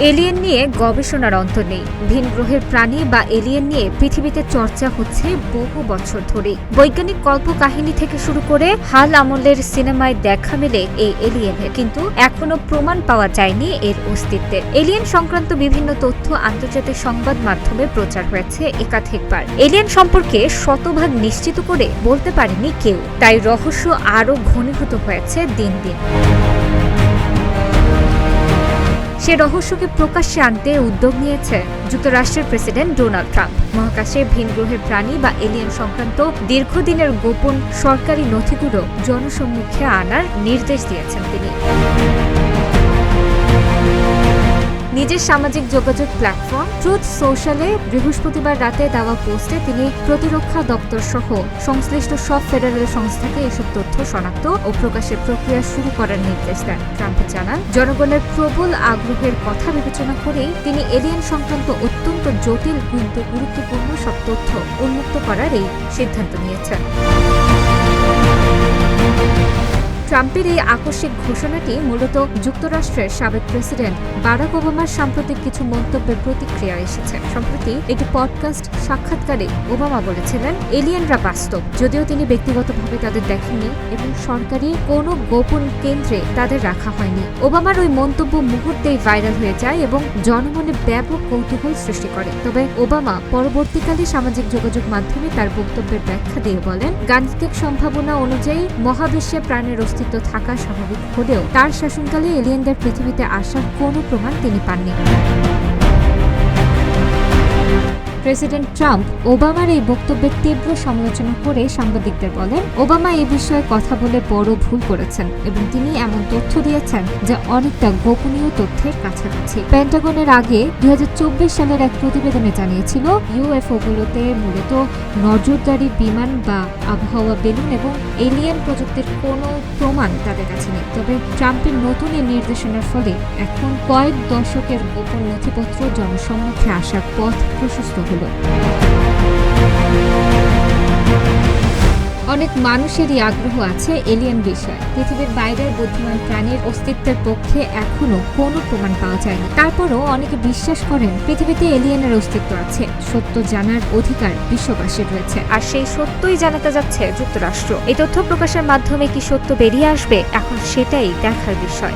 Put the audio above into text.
Alien নিয়ে গবেষণার অন্ত নেই। ভিন গ্রহের প্রাণী বা এলিয়েন নিয়ে পৃথিবীতে চর্চা হচ্ছে বহু বছর ধরেই। বৈজ্ঞানিক কল্পকাহিনী থেকে শুরু করে হাল আমলের সিনেমায় দেখা মেলে এই এলিয়েনের, কিন্তু এখনো প্রমাণ পাওয়া যায়নি এর অস্তিত্বের। এলিয়েন সংক্রান্ত বিভিন্ন তথ্য আন্তর্জাতিক সংবাদ মাধ্যমে প্রচার হয়েছে একাধিকবার। এলিয়েন সম্পর্কে শতভাগ নিশ্চিত করে বলতে পারেনি কেউ, তাই রহস্য আরও ঘনীভূত হয়েছে দিন দিন। সে রহস্যকে প্রকাশ্যে আনতে উদ্যোগ নিয়েছে যুক্তরাষ্ট্রের প্রেসিডেন্ট ডোনাল্ড ট্রাম্প। মহাকাশে ভিন গ্রহের প্রাণী বা এলিয়েন সংক্রান্ত দীর্ঘদিনের গোপন সরকারি নথিগুলো জনসম্মুখে আনার নির্দেশ দিয়েছেন তিনি। নিজের সামাজিক যোগাযোগ প্ল্যাটফর্ম ট্রুথ সোশ্যালে বৃহস্পতিবার রাতে দেওয়া পোস্টে তিনি প্রতিরক্ষা দপ্তর সহ সংশ্লিষ্ট সব ফেডারেল সংস্থাকে এসব তথ্য শনাক্ত ও প্রকাশের প্রক্রিয়া শুরু করার নির্দেশ দেন। ট্রাম্প জানান, জনগণের প্রবল আগ্রহের কথা বিবেচনা করেই তিনি এলিয়েন সংক্রান্ত অত্যন্ত জটিল কিন্তু গুরুত্বপূর্ণ সব তথ্য উন্মুক্ত করার এই সিদ্ধান্ত নিয়েছেন। ট্রাম্পের এই আকস্মিক ঘোষণাটি মূলত যুক্তরাষ্ট্রের সাবেক প্রেসিডেন্ট বারাক ওবামার সাম্প্রতিক কিছু মন্তব্যের প্রতিক্রিয়া এসেছে। সম্প্রতি একটি পডকাস্ট সাক্ষাৎকারে ওবামা বলেছিলেন, এলিয়েনরা বাস্তব, যদিও তিনি ব্যক্তিগতভাবে তাদের দেখেননি এবং সরকারি কোনো গোপন কেন্দ্রে তাদের রাখা হয়নি। ওবামার ওই মন্তব্য মুহূর্তেই ভাইরাল হয়ে যায় এবং জনমনে ব্যাপক কৌতূহল সৃষ্টি করে। তবে ওবামা পরবর্তীকালে সামাজিক যোগাযোগ মাধ্যমে তার বক্তব্যের ব্যাখ্যা দিয়ে বলেন, গাণিতিক সম্ভাবনা অনুযায়ী মহাবিশ্বে প্রাণের অস্তিত্ব থাকা স্বাভাবিক হলেও তার শাসনকালে এলিয়েনদের পৃথিবীতে আসার কোনো প্রমাণ তিনি পাননি। প্রেসিডেন্ট ট্রাম্প ওবামার এই বক্তব্যের তীব্র সমালোচনা করে সাংবাদিকদের বলেন, ওবামা এই বিষয়ে কথা বলে বড় ভুল করেছেন এবং তিনি এমন তথ্য দিয়েছেন যা অনেকটা গোপনীয় তথ্যের কাছাকাছি। পেন্টাগনের আগে 2024 সালের এক প্রতিবেদনে জানিয়েছিল, ইউএফওগুলোতে মূলত নজরদারি বিমান বা আবহাওয়া বেলুন এবং এলিয়েন প্রযুক্তির কোনো প্রমাণ তাদের কাছে নেই। তবে ট্রাম্পের নতুন এই নির্দেশনার ফলে এখন কয়েক দশকের গোপন নথিপত্র জনসম্মুখে আসার পথ প্রশস্ত হল। অনেক মানুষেরই আগ্রহ আছে এলিয়েন বিষয়ে। পৃথিবীর বাইরের বুদ্ধিমান প্রাণীর অস্তিত্বের পক্ষে এখনো কোনো প্রমাণ পাওয়া যায়নি। তারপরও অনেকে বিশ্বাস করেন পৃথিবীতে এলিয়েনের অস্তিত্ব আছে। সত্য জানার অধিকার বিশ্ববাসীর রয়েছে, আর সেই সত্যই জানাতে যাচ্ছে যুক্তরাষ্ট্র। এই তথ্য প্রকাশের মাধ্যমে কি সত্য বেরিয়ে আসবে, এখন সেটাই দেখার বিষয়।